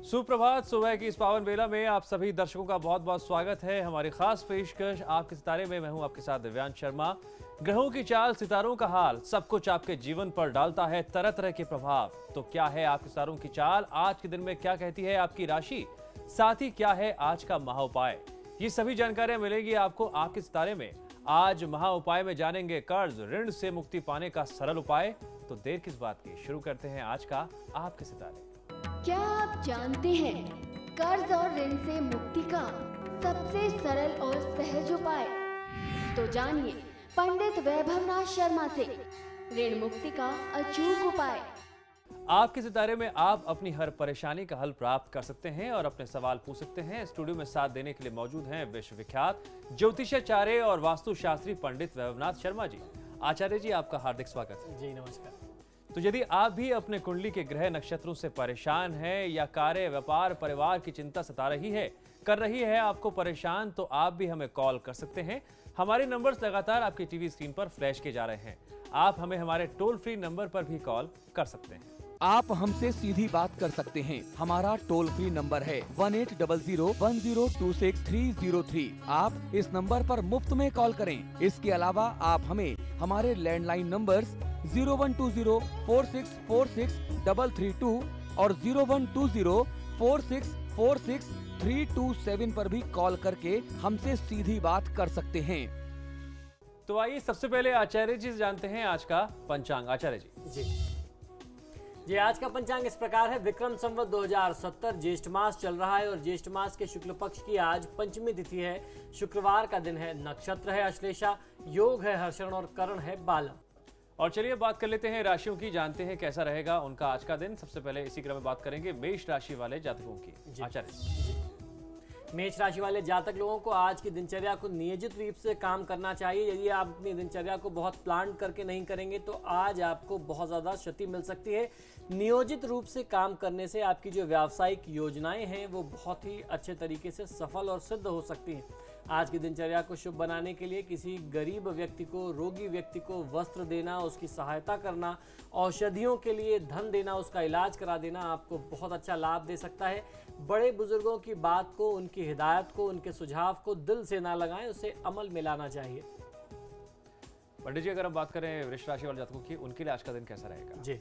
सुप्रभात। सुबह की इस पावन बेला में आप सभी दर्शकों का बहुत बहुत स्वागत है। हमारी खास पेशकश आपके सितारे में मैं हूं आपके साथ दिव्यांश शर्मा। ग्रहों की चाल, सितारों का हाल, सब कुछ आपके जीवन पर डालता है तरह तरह के प्रभाव। तो क्या है आपके सितारों की चाल, आज के दिन में क्या कहती है आपकी राशि, साथ ही क्या है आज का महा उपाय, ये सभी जानकारियां मिलेगी आपको आपके सितारे में। आज महा उपाय में जानेंगे कर्ज ऋण से मुक्ति पाने का सरल उपाय। तो देर किस बात की, शुरू करते हैं आज का आपके सितारे। क्या आप जानते हैं कर्ज और ऋण से मुक्ति का सबसे सरल और सहज उपाय? तो जानिए पंडित वैभवनाथ शर्मा से ऋण मुक्ति का अचूक उपाय। आपके सितारे में आप अपनी हर परेशानी का हल प्राप्त कर सकते हैं और अपने सवाल पूछ सकते हैं। स्टूडियो में साथ देने के लिए मौजूद हैं विश्वविख्यात ज्योतिषाचार्य और वास्तुशास्त्री पंडित वैभवनाथ शर्मा जी। आचार्य जी, आपका हार्दिक स्वागत है। जी नमस्कार। तो यदि आप भी अपने कुंडली के ग्रह नक्षत्रों से परेशान हैं या कार्य, व्यापार, परिवार की चिंता सता रही है, कर रही है आपको परेशान, तो आप भी हमें कॉल कर सकते हैं। हमारे नंबर्स लगातार आपकी टीवी स्क्रीन पर फ्लैश किए जा रहे हैं। आप हमें हमारे टोल फ्री नंबर पर भी कॉल कर सकते हैं। आप हमसे सीधी बात कर सकते हैं। हमारा टोल फ्री नंबर है 180010263003। आप इस नंबर पर मुफ्त में कॉल करें। इसके अलावा आप हमें हमारे लैंडलाइन नंबर्स 012046463332 और 012046463327 पर भी कॉल करके हमसे सीधी बात कर सकते हैं। तो आइए सबसे पहले आचार्य जी से जानते हैं आज का पंचांग। आचार्य जी। जी आज का पंचांग इस प्रकार है। विक्रम संवत 2070 ज्येष्ठ मास चल रहा है और ज्येष्ठ मास के शुक्ल पक्ष की आज पंचमी तिथि है। शुक्रवार का दिन है। नक्षत्र है अश्लेषा, योग है हर्षण और करण है बालम। और चलिए बात कर लेते हैं राशियों की, जानते हैं कैसा रहेगा उनका आज का दिन। सबसे पहले इसी क्रम में बात करेंगे मेष राशि वाले जातकों की। आचार्य जी। मेष राशि वाले जातक लोगों को आज की दिनचर्या को नियोजित रूप से काम करना चाहिए। यदि आप अपनी दिनचर्या को बहुत प्लान करके नहीं करेंगे तो आज आपको बहुत ज़्यादा क्षति मिल सकती है। नियोजित रूप से काम करने से आपकी जो व्यावसायिक योजनाएं हैं वो बहुत ही अच्छे तरीके से सफल और सिद्ध हो सकती हैं। आज की दिनचर्या को शुभ बनाने के लिए किसी गरीब व्यक्ति को, रोगी व्यक्ति को वस्त्र देना, उसकी सहायता करना, औषधियों के लिए धन देना, उसका इलाज करा देना आपको बहुत अच्छा लाभ दे सकता है। बड़े बुजुर्गों की बात को, उनकी हिदायत को, उनके सुझाव को दिल से ना लगाएं, उसे अमल में लाना चाहिए। पंडित जी, अगर हम बात करें वृष राशि वाले जातकों की, उनके लिए आज का दिन कैसा रहेगा? जी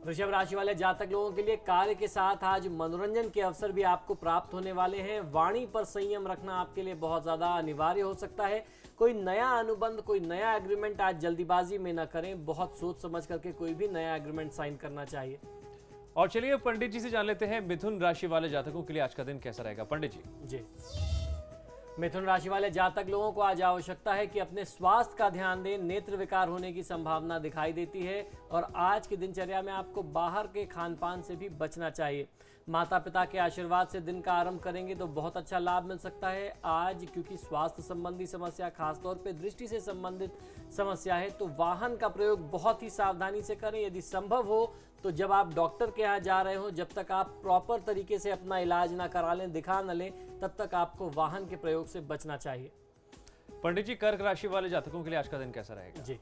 वृषभ राशि वाले जातक लोगों के लिए कार्य के साथ आज मनोरंजन के अवसर भी आपको प्राप्त होने वाले हैं। वाणी पर संयम रखना आपके लिए बहुत ज्यादा अनिवार्य हो सकता है। कोई नया अनुबंध, कोई नया एग्रीमेंट आज जल्दीबाजी में न करें। बहुत सोच समझ करके कोई भी नया एग्रीमेंट साइन करना चाहिए। और चलिए पंडित जी से जान लेते हैं मिथुन राशि वाले जातकों के लिए आज का दिन कैसा रहेगा। पंडित जी। मिथुन राशि वाले जातक लोगों को आज आवश्यकता है कि अपने स्वास्थ्य का ध्यान दें। नेत्र विकार होने की संभावना दिखाई देती है और आज की दिनचर्या में आपको बाहर के खान पान से भी बचना चाहिए। माता पिता के आशीर्वाद से दिन का आरंभ करेंगे तो बहुत अच्छा लाभ मिल सकता है आज, क्योंकि स्वास्थ्य संबंधी समस्या, खासतौर पे दृष्टि से संबंधित समस्या है, तो वाहन का प्रयोग बहुत ही सावधानी से करें। यदि संभव हो तो जब आप डॉक्टर के यहाँ जा रहे हो, जब तक आप प्रॉपर तरीके से अपना इलाज ना करा लें, दिखा न लें, तब तक आपको वाहन के प्रयोग से बचना चाहिए। पंडित जी, कर्क राशि वाले जातकों के लिए आज का दिन कैसा रहेगा? जी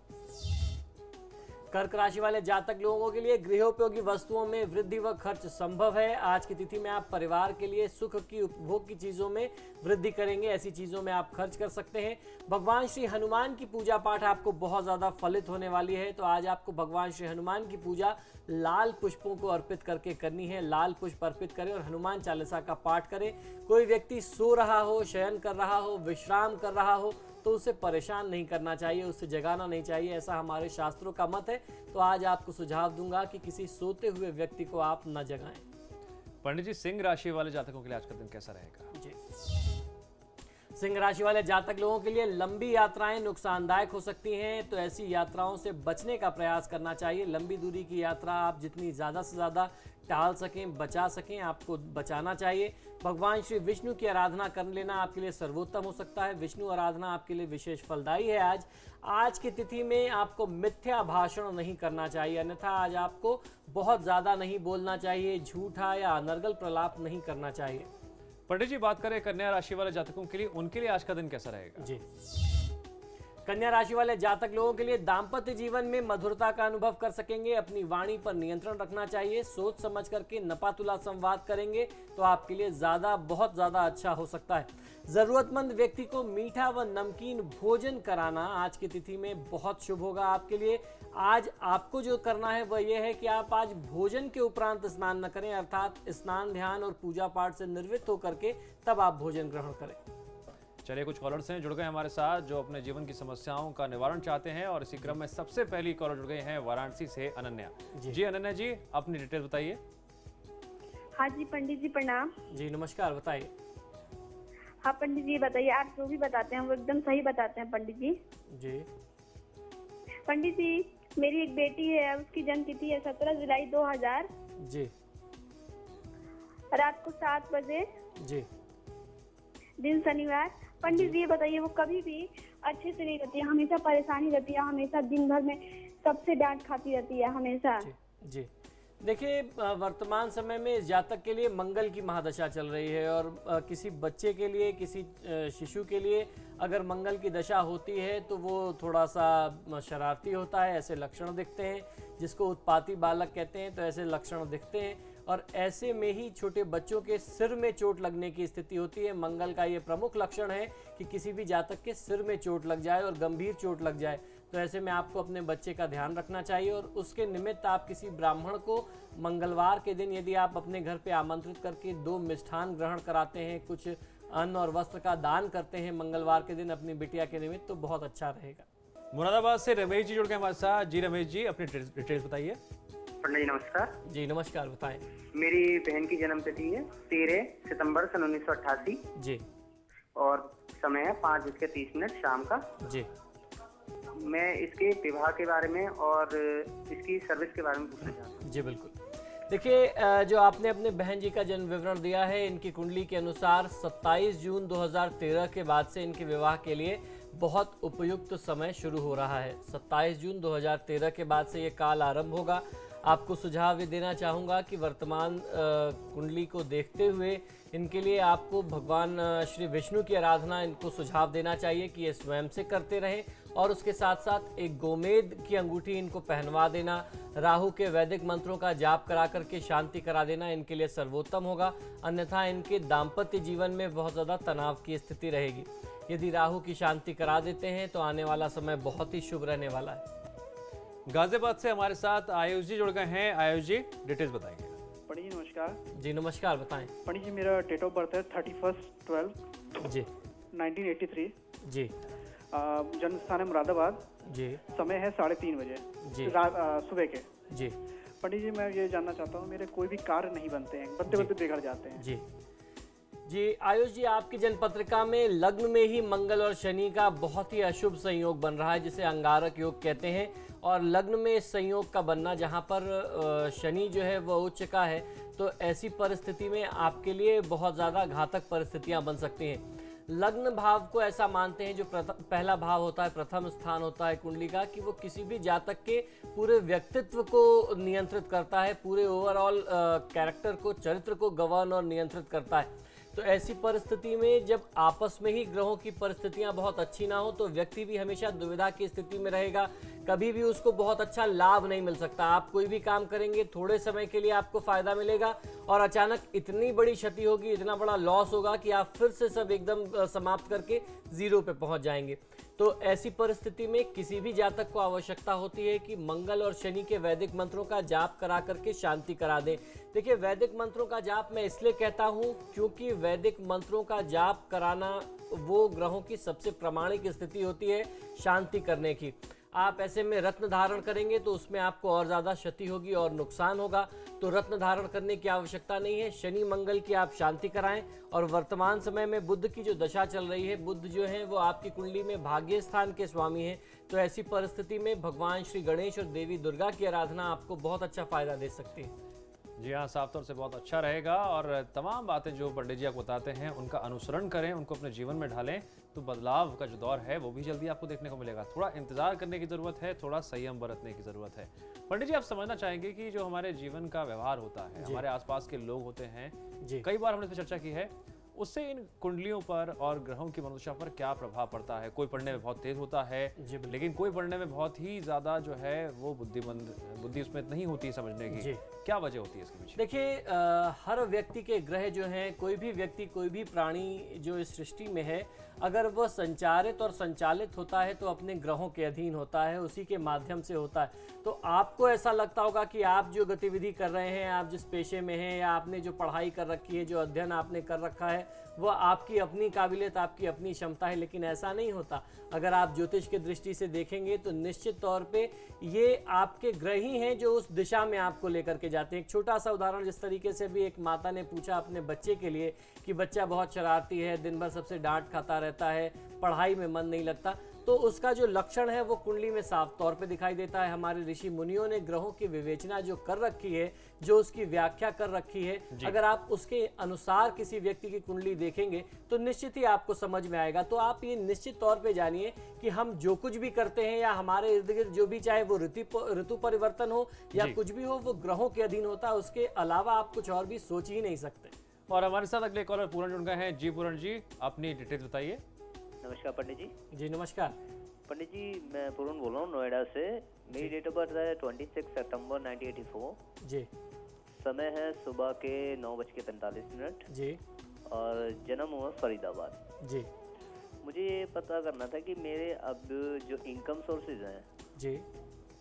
कर्क राशि वाले जातक लोगों के लिए गृहोपयोगी वस्तुओं में वृद्धि व खर्च संभव है। आज की तिथि में आप परिवार के लिए सुख की, उपभोग की चीजों में वृद्धि करेंगे। ऐसी चीजों में आप खर्च कर सकते हैं। भगवान श्री हनुमान की पूजा पाठ आपको बहुत ज्यादा फलित होने वाली है, तो आज आपको भगवान श्री हनुमान की पूजा लाल पुष्पों को अर्पित करके करनी है। लाल पुष्प अर्पित करें और हनुमान चालीसा का पाठ करें। कोई व्यक्ति सो रहा हो, शयन कर रहा हो, विश्राम कर रहा हो, तो उसे परेशान नहीं करना चाहिए, उससे जगाना नहीं चाहिए, ऐसा हमारे शास्त्रों का मत है। तो आज आपको सुझाव दूंगा कि किसी सोते हुए व्यक्ति को आप न जगाएं। पंडित जी, सिंह राशि वाले जातकों के लिए आज का दिन कैसा रहेगा? जी सिंह राशि वाले जातक लोगों के लिए लंबी यात्राएं नुकसानदायक हो सकती हैं, तो ऐसी यात्राओं से बचने का प्रयास करना चाहिए। लंबी दूरी की यात्रा आप जितनी ज़्यादा से ज़्यादा टाल सकें, बचा सकें, आपको बचाना चाहिए। भगवान श्री विष्णु की आराधना कर लेना आपके लिए सर्वोत्तम हो सकता है। विष्णु आराधना आपके लिए विशेष फलदायी है। आज की तिथि में आपको मिथ्या भाषण नहीं करना चाहिए, अन्यथा आज आपको बहुत ज़्यादा नहीं बोलना चाहिए। झूठा या अनर्गल प्रलाप नहीं करना चाहिए। पंडित जी, बात करें कन्या राशि वाले जातकों के लिए, उनके लिए आज का दिन कैसा रहेगा? जी कन्या राशि वाले जातक लोगों के लिए दाम्पत्य जीवन में मधुरता का अनुभव कर सकेंगे। अपनी वाणी पर नियंत्रण रखना चाहिए। सोच समझ करके नपातुला संवाद करेंगे तो आपके लिए बहुत ज्यादा अच्छा हो सकता है। जरूरतमंद व्यक्ति को मीठा व नमकीन भोजन कराना आज की तिथि में बहुत शुभ होगा आपके लिए। आज आपको जो करना है वह यह है कि आप आज भोजन के उपरांत स्नान न करें, अर्थात स्नान, ध्यान और पूजा पाठ से निर्वृत्त होकर के तब आप भोजन ग्रहण करें। चलिए, कुछ कॉलर्स हैं जुड़ गए हमारे साथ जो अपने जीवन की समस्याओं का निवारण चाहते हैं, और इसी क्रम में सबसे पहली कॉलर जुड़ गए हैं वाराणसी से अनन्या जी। अनन्या जी, अपनी डिटेल बताइए। हाँ जी पंडित जी, प्रणाम जी। नमस्कार, बताइए। हाँ पंडित जी बताइए, आप जो भी बताते हैं वो एकदम सही बताते हैं पंडित जी। जी पंडित जी, मेरी एक बेटी है, उसकी जन्म तिथि है 17 जुलाई 2000। जी। रात को 7 बजे, जी। दिन शनिवार। पंडित जी ये बताइए, वो कभी भी अच्छे से नहीं रहती है, हमेशा परेशानी रहती है, हमेशा दिन भर में सबसे डांट खाती रहती है हमेशा। जी। देखिए, वर्तमान समय में इस जातक के लिए मंगल की महादशा चल रही है, और किसी बच्चे के लिए, किसी शिशु के लिए अगर मंगल की दशा होती है तो वो थोड़ा सा शरारती होता है, ऐसे लक्षण दिखते हैं, जिसको उत्पाती बालक कहते हैं, तो ऐसे लक्षण दिखते हैं। और ऐसे में ही छोटे बच्चों के सिर में चोट लगने की स्थिति होती है। मंगल का ये प्रमुख लक्षण है कि किसी भी जातक के सिर में चोट लग जाए और गंभीर चोट लग जाए, तो ऐसे में आपको अपने बच्चे का ध्यान रखना चाहिए। और उसके निमित्त आप किसी ब्राह्मण को मंगलवार के दिन यदि आप अपने घर पे आमंत्रित करके 2 मिष्ठान ग्रहण कराते हैं, कुछ अन्न और वस्त्र का दान करते हैं मंगलवार के दिन अपनी बिटिया के निमित्त, तो बहुत अच्छा रहेगा। मुरादाबाद से रमेश जी जुड़ गए हमारे साथ जी। रमेश जी, अपनी डिटेल्स बताइए। पंडित जी नमस्कार। जी नमस्कार, बताएं। मेरी बहन की जन्म तिथि है 13 सितंबर सन 1988। जी। और समय है 5:30 शाम का। जी। मैं इसके विवाह के बारे में और इसकी सर्विस के बारे में पूछना चाहता हूँ। जी बिल्कुल। देखिए, जो आपने अपने बहन जी का जन्म विवरण दिया है, इनकी कुंडली के अनुसार 27 जून 2013 के बाद से इनके विवाह के लिए बहुत उपयुक्त समय शुरू हो रहा है। 27 जून 2013 के बाद से ये काल आरंभ होगा। आपको सुझाव ये देना चाहूँगा कि वर्तमान कुंडली को देखते हुए इनके लिए आपको भगवान श्री विष्णु की आराधना इनको सुझाव देना चाहिए कि ये स्वयं से करते रहें, और उसके साथ साथ एक गोमेद की अंगूठी इनको पहनवा देना, राहु के वैदिक मंत्रों का जाप करा करके शांति करा देना इनके लिए सर्वोत्तम होगा। अन्यथा इनके दाम्पत्य जीवन में बहुत ज़्यादा तनाव की स्थिति रहेगी। यदि राहु की शांति करा देते हैं तो आने वाला समय बहुत ही शुभ रहने वाला है। गाजियाबाद से हमारे साथ आयुष जी जुड़ गए हैं। आयुष जी, डिटेल्स बताएंगे। पंडित जी नमस्कार। जी नमस्कार, बताएं। पंडित जी, मेरा डेट ऑफ बर्थ है 31/12 जी 1983। जी। जन्म स्थान है मुरादाबाद। जी। समय है 3:30 बजे जी सुबह के। जी। पंडित जी, मैं ये जानना चाहता हूँ, मेरे कोई भी कार्य नहीं बनते हैं, बनते बिगड़ जाते हैं। जी। जी आयुष जी, आपकी जन्म पत्रिका में लग्न में ही मंगल और शनि का बहुत ही अशुभ संयोग बन रहा है, जिसे अंगारक योग कहते हैं। और लग्न में इस संयोग का बनना, जहां पर शनि जो है वह उच्च का है, तो ऐसी परिस्थिति में आपके लिए बहुत ज़्यादा घातक परिस्थितियां बन सकती हैं। लग्न भाव को ऐसा मानते हैं, जो पहला भाव होता है, प्रथम स्थान होता है कुंडली का, कि वो किसी भी जातक के पूरे व्यक्तित्व को नियंत्रित करता है, पूरे ओवरऑल कैरेक्टर को, चरित्र को गवर्न और नियंत्रित करता है। तो ऐसी परिस्थिति में जब आपस में ही ग्रहों की परिस्थितियां बहुत अच्छी ना हो, तो व्यक्ति भी हमेशा दुविधा की स्थिति में रहेगा, कभी भी उसको बहुत अच्छा लाभ नहीं मिल सकता। आप कोई भी काम करेंगे, थोड़े समय के लिए आपको फायदा मिलेगा, और अचानक इतनी बड़ी क्षति होगी, इतना बड़ा लॉस होगा कि आप फिर से सब एकदम समाप्त करके जीरो पे पहुंच जाएंगे। तो ऐसी परिस्थिति में किसी भी जातक को आवश्यकता होती है कि मंगल और शनि के वैदिक मंत्रों का जाप करा करके शांति करा दें। देखिए, वैदिक मंत्रों का जाप मैं इसलिए कहता हूं क्योंकि वैदिक मंत्रों का जाप कराना वो ग्रहों की सबसे प्रामाणिक स्थिति होती है शांति करने की। आप ऐसे में रत्न धारण करेंगे तो उसमें आपको और ज़्यादा क्षति होगी और नुकसान होगा, तो रत्न धारण करने की आवश्यकता नहीं है। शनि मंगल की आप शांति कराएं। और वर्तमान समय में बुध की जो दशा चल रही है, बुध जो है वो आपकी कुंडली में भाग्य स्थान के स्वामी हैं, तो ऐसी परिस्थिति में भगवान श्री गणेश और देवी दुर्गा की आराधना आपको बहुत अच्छा फायदा दे सकती है। जी हाँ, साफ तौर से बहुत अच्छा रहेगा। और तमाम बातें जो पंडित जी आपको बताते हैं उनका अनुसरण करें, उनको अपने जीवन में ढालें, तो बदलाव का जो दौर है वो भी जल्दी आपको देखने को मिलेगा। थोड़ा इंतजार करने की ज़रूरत है, थोड़ा संयम बरतने की ज़रूरत है। पंडित जी, आप समझना चाहेंगे कि जो हमारे जीवन का व्यवहार होता है, हमारे आसपास के लोग होते हैं, कई बार हमने इस पर चर्चा की है, उससे इन कुंडलियों पर और ग्रहों की मनोदशा पर क्या प्रभाव पड़ता है? कोई पढ़ने में बहुत तेज होता है, लेकिन कोई पढ़ने में बहुत ही ज्यादा जो है वो बुद्धि उसमें नहीं होती है समझने की। क्या वजह होती है इसके पीछे? देखिए, हर व्यक्ति के ग्रह जो हैं, कोई भी व्यक्ति, कोई भी प्राणी जो इस सृष्टि में है, अगर वह संचारित और संचालित होता है तो अपने ग्रहों के अधीन होता है, उसी के माध्यम से होता है। तो आपको ऐसा लगता होगा कि आप जो गतिविधि कर रहे हैं, आप जिस पेशे में हैं, या आपने जो पढ़ाई कर रखी है, जो अध्ययन आपने कर रखा है, वह आपकी अपनी काबिलियत, आपकी अपनी क्षमता है, लेकिन ऐसा नहीं होता। अगर आप ज्योतिष की दृष्टि से देखेंगे तो निश्चित तौर पे ये आपके ग्रह ही हैं जो उस दिशा में आपको लेकर के जाते हैं। एक छोटा सा उदाहरण, जिस तरीके से भी एक माता ने पूछा अपने बच्चे के लिए कि बच्चा बहुत शरारती है, दिन भर सबसे डांट खाता रहता है, पढ़ाई में मन नहीं लगता, तो उसका जो लक्षण है वो कुंडली में साफ तौर पे दिखाई देता है। हमारे ऋषि मुनियों ने ग्रहों की विवेचना जो कर रखी है, जो उसकी व्याख्या कर रखी है, अगर आप उसके अनुसार किसी व्यक्ति की कुंडली देखेंगे तो निश्चित ही आपको समझ में आएगा। तो आप ये निश्चित तौर पे जानिए कि हम जो कुछ भी करते हैं या हमारे इर्द गिर्द जो भी, चाहे वो ऋतु परिवर्तन हो या कुछ भी हो, वो ग्रहों के अधीन होता है। उसके अलावा आप कुछ और भी सोच ही नहीं सकते। और हमारे साथ अगले कॉलर पूरण जुड़ गए हैं। जी पूरण जी, अपनी डिटेल बताइए। नमस्कार पंडित जी। जी नमस्कार पंडित जी, मैं पूर्ण बोल रहा हूँ नोएडा से। मेरी डेट ऑफ बर्थ है 26 सितंबर 1984 जी। समय है सुबह के 9:45 जी। और जन्म हुआ फरीदाबाद जी। मुझे ये पता करना था कि मेरे अब जो इनकम सोर्सेज हैं जी,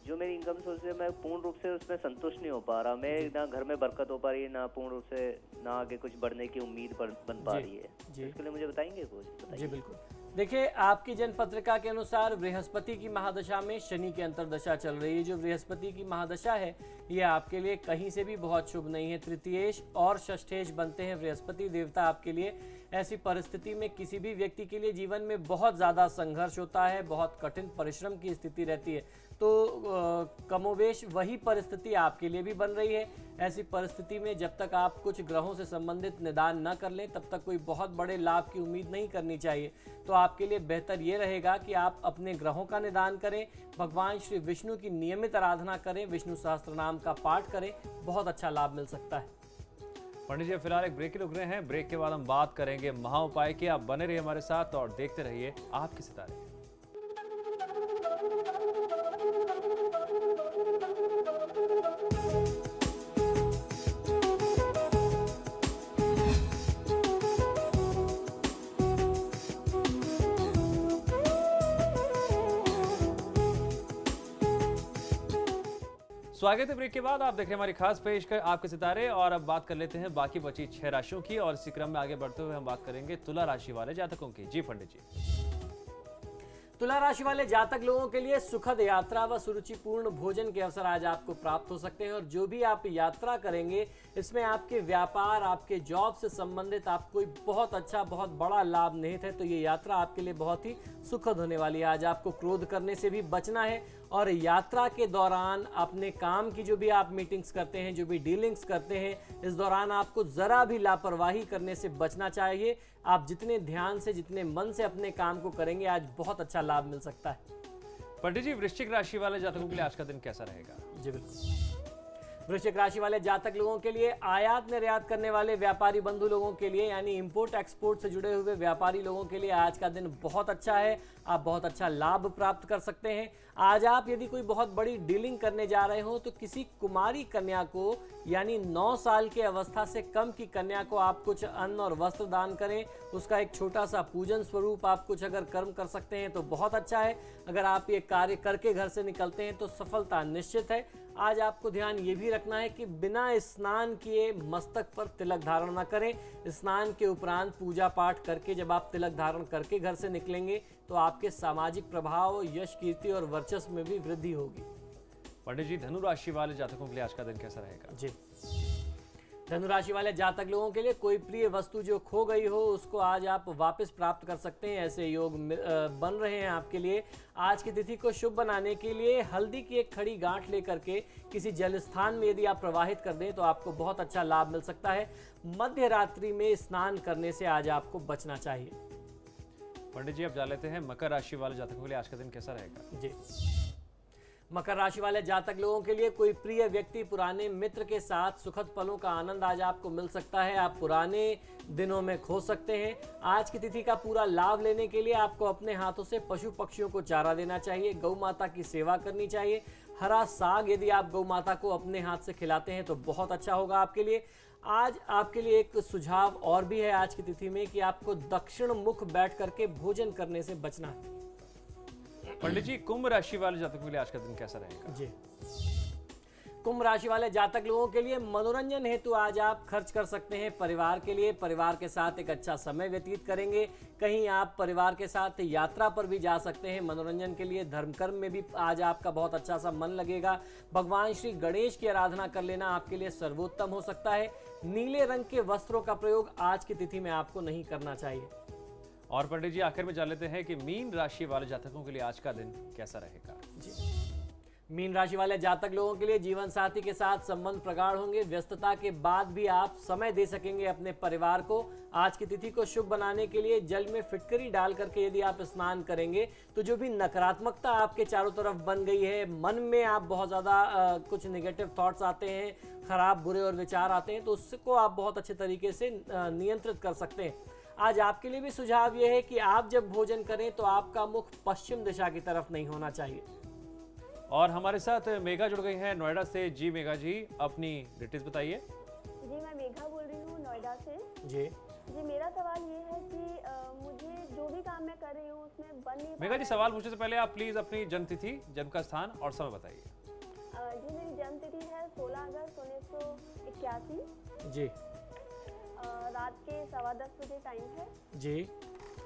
जो मेरी इनकम सोर्स है, मैं पूर्ण रूप से उसमें संतुष्ट नहीं हो पा रहा। मैं ना घर में बरकत हो पा रही है, ना पूर्ण रूप से ना आगे कुछ बढ़ने की उम्मीद बन पा रही है। जी। इसके लिए मुझे बताएंगे कुछ? जी बिल्कुल। देखिए, आपकी जन्म पत्रिका के अनुसार बृहस्पति की महादशा में शनि की अंतर्दशा चल रही है। जो बृहस्पति की महादशा है ये आपके लिए कहीं से भी बहुत शुभ नहीं है। तृतीयेश और षष्ठेश बनते हैं बृहस्पति देवता आपके लिए। ऐसी परिस्थिति में किसी भी व्यक्ति के लिए जीवन में बहुत ज़्यादा संघर्ष होता है, बहुत कठिन परिश्रम की स्थिति रहती है। तो कमोवेश वही परिस्थिति आपके लिए भी बन रही है। ऐसी परिस्थिति में जब तक आप कुछ ग्रहों से संबंधित निदान न कर लें, तब तक कोई बहुत बड़े लाभ की उम्मीद नहीं करनी चाहिए। तो आपके लिए बेहतर ये रहेगा कि आप अपने ग्रहों का निदान करें, भगवान श्री विष्णु की नियमित आराधना करें, विष्णु सहस्त्र नाम का पाठ करें, बहुत अच्छा लाभ मिल सकता है। पंडित जी फिलहाल एक ब्रेक के रुक रहे हैं। ब्रेक के बाद हम बात करेंगे महा उपाय की। आप बने रहिए हमारे साथ और देखते रहिए आपके सितारे। स्वागत है ब्रेक के बाद। आप देख रहे हैं हमारी खास पेशकश आपके सितारे। और अब बात कर लेते हैं बाकी बची 6 राशियों की। और इसी क्रम में आगे बढ़ते हुए हम बात करेंगे तुला राशि वाले जातकों की। जी पंडित जी। तुला राशि वाले जातक लोगों के लिए सुखद यात्रा व सुरुचिपूर्ण भोजन के अवसर आज आपको प्राप्त हो सकते हैं। और जो भी आप यात्रा करेंगे, इसमें आपके व्यापार, आपके जॉब से संबंधित आपको कोई बहुत अच्छा, बहुत बड़ा लाभ निहित है। तो ये यात्रा आपके लिए बहुत ही सुखद होने वाली है। आज आपको क्रोध करने से भी बचना है। और यात्रा के दौरान अपने काम की जो भी आप मीटिंग्स करते हैं, जो भी डीलिंग्स करते हैं, इस दौरान आपको ज़रा भी लापरवाही करने से बचना चाहिए। आप जितने ध्यान से, जितने मन से अपने काम को करेंगे, आज बहुत अच्छा लाभ मिल सकता है। पंडित जी, वृश्चिक राशि वाले जातकों के लिए आज का दिन कैसा रहेगा? जी बिल्कुल। वृश्चिक राशि वाले जातक लोगों के लिए, आयात निर्यात करने वाले व्यापारी बंधु लोगों के लिए, यानी इंपोर्ट एक्सपोर्ट से जुड़े हुए व्यापारी लोगों के लिए आज का दिन बहुत अच्छा है। आप बहुत अच्छा लाभ प्राप्त कर सकते हैं। आज आप यदि कोई बहुत बड़ी डीलिंग करने जा रहे हो तो किसी कुमारी कन्या को, यानी 9 साल की अवस्था से कम की कन्या को आप कुछ अन्न और वस्त्र दान करें। उसका एक छोटा सा पूजन स्वरूप आप कुछ अगर कर्म कर सकते हैं तो बहुत अच्छा है। अगर आप ये कार्य करके घर से निकलते हैं तो सफलता निश्चित है। आज आपको ध्यान ये भी रखना है कि बिना स्नान किए मस्तक पर तिलक धारण न करें। स्नान के उपरांत पूजा पाठ करके जब आप तिलक धारण करके घर से निकलेंगे तो आपके सामाजिक प्रभाव, यश, कीर्ति और वर्चस्व में भी वृद्धि होगी। पंडित जी, धनु राशि वाले जातकों के लिए आज का दिन कैसा रहेगा? जी, धनु राशि वाले जातक लोगों के लिए कोई प्रिय वस्तु जो खो गई हो उसको आज आप वापस प्राप्त कर सकते हैं। ऐसे योग बन रहे हैं आपके लिए। आज की तिथि को शुभ बनाने के लिए हल्दी की एक खड़ी गांठ लेकर के किसी जल स्थान में यदि आप प्रवाहित कर दें तो आपको बहुत अच्छा लाभ मिल सकता है। मध्य रात्रि में स्नान करने से आज आपको बचना चाहिए। पंडित जी, अब जान लेते हैं मकर राशि वाले जातकों के लिए आज का दिन कैसा रहेगा? जी, मकर राशि वाले जातक लोगों के लिए कोई प्रिय व्यक्ति, पुराने मित्र के साथ सुखद पलों का आनंद आज आपको मिल सकता है। आप पुराने दिनों में खो सकते हैं। आज की तिथि का पूरा लाभ लेने के लिए आपको अपने हाथों से पशु पक्षियों को चारा देना चाहिए, गौ माता की सेवा करनी चाहिए। हरा साग यदि आप गौ माता को अपने हाथ से खिलाते हैं तो बहुत अच्छा होगा आपके लिए। आज आपके लिए एक सुझाव और भी है आज की तिथि में कि आपको दक्षिण मुख बैठ करके भोजन करने से बचना है। पंडित जी, कुंभ राशि वाले जातकों के लिए आज का दिन कैसा रहेगा? जी, कुंभ राशि वाले जातक लोगों के लिए मनोरंजन हेतु आज आप खर्च कर सकते हैं। परिवार के लिए, परिवार के साथ एक अच्छा समय व्यतीत करेंगे। कहीं आप परिवार के साथ यात्रा पर भी जा सकते हैं मनोरंजन के लिए। धर्म कर्म में भी आज आपका बहुत अच्छा सा मन लगेगा। भगवान श्री गणेश की आराधना कर लेना आपके लिए सर्वोत्तम हो सकता है। नीले रंग के वस्त्रों का प्रयोग आज की तिथि में आपको नहीं करना चाहिए। और पंडित जी, आखिर में जान लेते हैं कि मीन राशि वाले जातकों के लिए आज का दिन कैसा रहेगा? जी, मीन राशि वाले जातक लोगों के लिए जीवन साथी के साथ संबंध प्रगाढ़ होंगे। व्यस्तता के बाद भी आप समय दे सकेंगे अपने परिवार को। आज की तिथि को शुभ बनाने के लिए जल में फिटकरी डाल करके यदि आप स्नान करेंगे तो जो भी नकारात्मकता आपके चारों तरफ बन गई है, मन में आप बहुत ज़्यादा कुछ नेगेटिव थॉट्स आते हैं, खराब बुरे और विचार आते हैं, तो उसको आप बहुत अच्छे तरीके से नियंत्रित कर सकते हैं। आज आपके लिए भी सुझाव यह है कि आप जब भोजन करें तो आपका मुख पश्चिम दिशा की तरफ नहीं होना चाहिए। और हमारे साथ मेघा जुड़ गई हैं नोएडा से। जी मेघा जी, अपनी डिटेल्स बताइए। जी, मैं मेघा बोल रही हूँ नोएडा से। जी जी, मेरा सवाल ये है कि मुझे जो भी काम मैं कर रही हूँ उसमें बन नहीं। मेघा जी, सवाल पूछने से पहले आप प्लीज अपनी जन्मतिथि, जन्म का स्थान और समय बताइए। जी, मेरी जन्मतिथि है 16 अगस्त 1981। जी, रात के 10:15 बजे टाइम है। जी,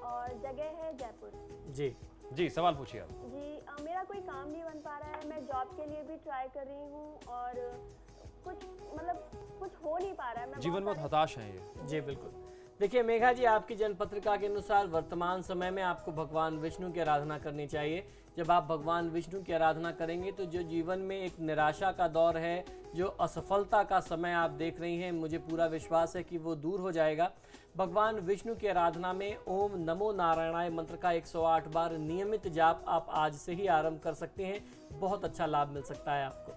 और जगह है जयपुर। जी जी, सवाल पूछिए आप। जी, मेरा कोई काम नहीं बन पा रहा है। मैं जॉब के लिए भी ट्राई कर रही हूँ और कुछ हो नहीं पा रहा है। मैं जीवन बहुत हताश हैं ये। जी बिल्कुल। देखिए मेघा जी, आपकी जन्म पत्रिका के अनुसार वर्तमान समय में आपको भगवान विष्णु की आराधना करनी चाहिए। जब आप भगवान विष्णु की आराधना करेंगे तो जो जीवन में एक निराशा का दौर है, जो असफलता का समय आप देख रही हैं, मुझे पूरा विश्वास है कि वो दूर हो जाएगा। भगवान विष्णु की आराधना में ओम नमो नारायणाय मंत्र का 108 बार नियमित जाप आप आज से ही आरंभ कर सकते हैं। बहुत अच्छा लाभ मिल सकता है आपको।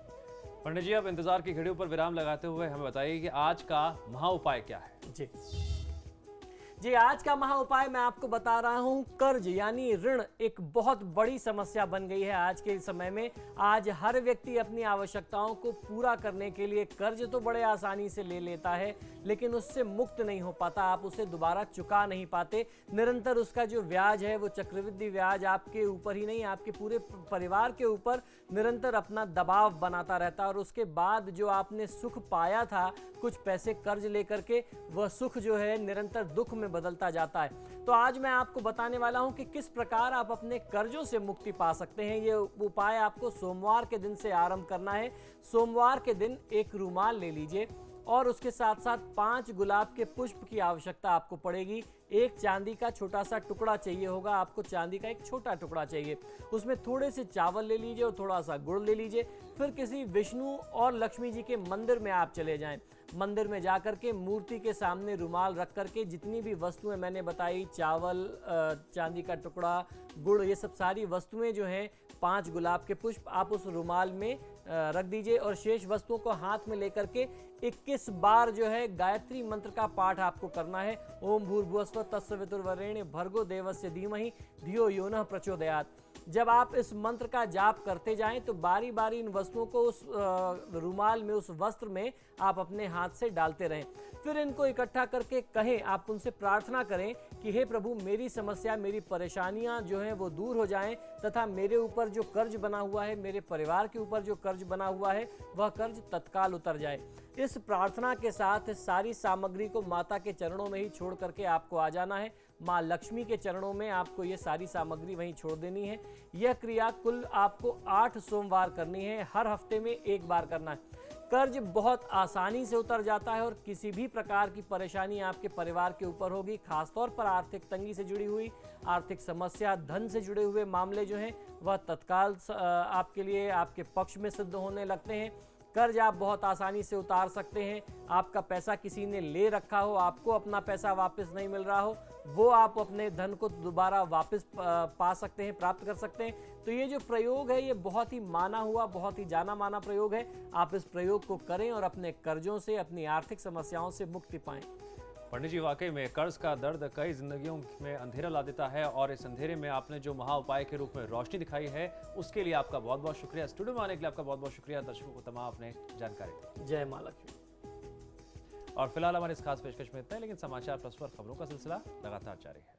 पंडित जी, अब इंतजार की घड़ियों पर विराम लगाते हुए हमें बताइए कि आज का महा उपाय क्या है? जी, आज का महा उपाय मैं आपको बता रहा हूं। कर्ज यानी ऋण एक बहुत बड़ी समस्या बन गई है आज के समय में। आज हर व्यक्ति अपनी आवश्यकताओं को पूरा करने के लिए कर्ज तो बड़े आसानी से ले लेता है, लेकिन उससे मुक्त नहीं हो पाता। आप उसे दोबारा चुका नहीं पाते। निरंतर उसका जो ब्याज है वो चक्रवृद्धि ब्याज आपके ऊपर ही नहीं, आपके पूरे परिवार के ऊपर निरंतर अपना दबाव बनाता रहता है। और उसके बाद जो आपने सुख पाया था कुछ पैसे कर्ज लेकर के, वह सुख जो है निरंतर दुख में बदलता जाता है। तो आज मैं आपको बताने वाला हूं कि किस प्रकार आप अपने कर्जों से मुक्ति पा सकते हैं। ये उपाय आपको सोमवार के दिन से आरंभ करना है। सोमवार के दिन एक रुमाल ले लीजिए और उसके साथ साथ 5 गुलाब के पुष्प की आवश्यकता आपको पड़ेगी। एक चांदी का छोटा सा टुकड़ा चाहिए होगा आपको, चांदी का एक छोटा टुकड़ा चाहिए। उसमें थोड़े से चावल ले लीजिए और थोड़ा सा गुड़ ले लीजिए। फिर किसी विष्णु और लक्ष्मी जी के मंदिर में आप चले जाएं। मंदिर में जाकर के मूर्ति के सामने रुमाल रख करके जितनी भी वस्तुएं मैंने बताई, चावल, चांदी का टुकड़ा, गुड़, ये सब सारी वस्तुएं जो हैं, 5 गुलाब के पुष्प आप उस रुमाल में रख दीजिए और शेष वस्तुओं को हाथ में लेकर के 21 बार जो है गायत्री मंत्र का पाठ आपको करना है। ओम भूर्भुवस्सुवः तत्सवितुर्वरेण्यं भर्गो देवस्य धीमहि धियो यो नः प्रचोदयात्। जब आप इस मंत्र का जाप करते जाएं तो बारी बारी इन वस्तुओं को उस रुमाल में, उस वस्त्र में आप अपने हाथ से डालते रहें। फिर इनको इकट्ठा करके कहें, आप उनसे प्रार्थना करें कि हे प्रभु, मेरी समस्या, मेरी परेशानियां जो हैं वो दूर हो जाएं तथा मेरे ऊपर जो कर्ज बना हुआ है, मेरे परिवार के ऊपर जो कर्ज बना हुआ है, वह कर्ज तत्काल उतर जाए। इस प्रार्थना के साथ सारी सामग्री को माता के चरणों में ही छोड़ करके आपको आ जाना है। माँ लक्ष्मी के चरणों में आपको ये सारी सामग्री वहीं छोड़ देनी है। यह क्रिया कुल आपको 8 सोमवार करनी है, हर हफ्ते में 1 बार करना है। कर्ज बहुत आसानी से उतर जाता है और किसी भी प्रकार की परेशानी आपके परिवार के ऊपर होगी, खासतौर पर आर्थिक तंगी से जुड़ी हुई, आर्थिक समस्या, धन से जुड़े हुए मामले जो हैं वह तत्काल आपके लिए आपके पक्ष में सिद्ध होने लगते हैं। कर्ज आप बहुत आसानी से उतार सकते हैं। आपका पैसा किसी ने ले रखा हो, आपको अपना पैसा वापस नहीं मिल रहा हो, वो आप अपने धन को दोबारा वापस पा सकते हैं, प्राप्त कर सकते हैं। तो ये जो प्रयोग है ये बहुत ही माना हुआ, बहुत ही जाना माना प्रयोग है। आप इस प्रयोग को करें और अपने कर्जों से, अपनी आर्थिक समस्याओं से मुक्ति पाएं। पंडित जी, वाकई में कर्ज का दर्द कई जिंदगियों में अंधेरा ला देता है और इस अंधेरे में आपने जो महा उपाय के रूप में रोशनी दिखाई है उसके लिए आपका बहुत बहुत शुक्रिया। स्टूडियो में आने के लिए आपका बहुत बहुत शुक्रिया। दर्शकों को तमाम आपने जानकारी दी। जय मां लक्ष्मी। और फिलहाल हमारे इस खास पेशकश में इतना है, लेकिन समाचार प्लस पर खबरों का सिलसिला लगातार जारी है।